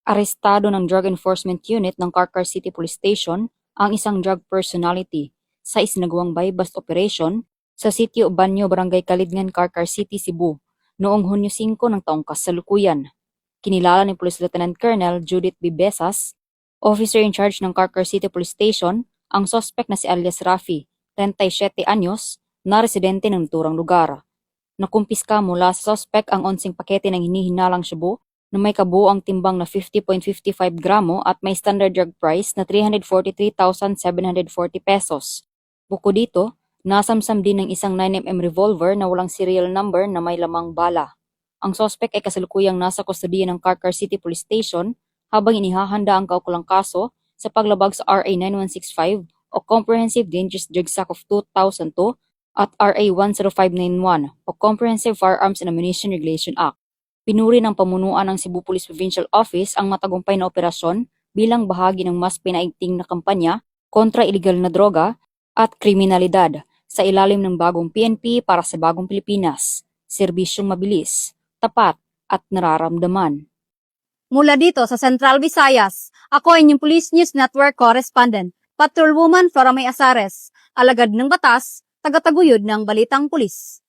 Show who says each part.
Speaker 1: Arestado ng Drug Enforcement Unit ng Carcar City Police Station ang isang drug personality sa isinagawang buy-bust operation sa Sitio Banyo, Barangay Kalidngan, Carcar City, Cebu noong Hunyo 5 ng taong kasalukuyan. Kinilala ni Police Lieutenant Colonel Judith B. Besas, officer in charge ng Carcar City Police Station, ang suspect na si alias Rafi, 37 anyos, na residente ng naturang lugar. Nakumpiska mula sa suspect ang 11 pakete ng hinihinalang shabu na may kabuoang timbang na 50.55 gramo at may standard drug price na 343,740 pesos. Bukod dito, nasamsam din ng isang 9mm revolver na walang serial number na may lamang bala. Ang suspect ay kasalukuyang nasa kustodiya ng Carcar City Police Station habang inihahanda ang kaukulang kaso sa paglabag sa RA 9165 o Comprehensive Dangerous Drugs Act of 2002 at RA 10591 o Comprehensive Firearms and Ammunition Regulation Act. Pinuri ng pamunuan ng Cebu Police Provincial Office ang matagumpay na operasyon bilang bahagi ng mas pinaigting na kampanya kontra iligal na droga at kriminalidad sa ilalim ng bagong PNP para sa bagong Pilipinas, serbisyong mabilis, tapat at nararamdaman.
Speaker 2: Mula dito sa Central Visayas, ako ay inyong Police News Network Correspondent, Patrolwoman Flora May Asares, alagad ng batas, tagataguyod ng Balitang Pulis.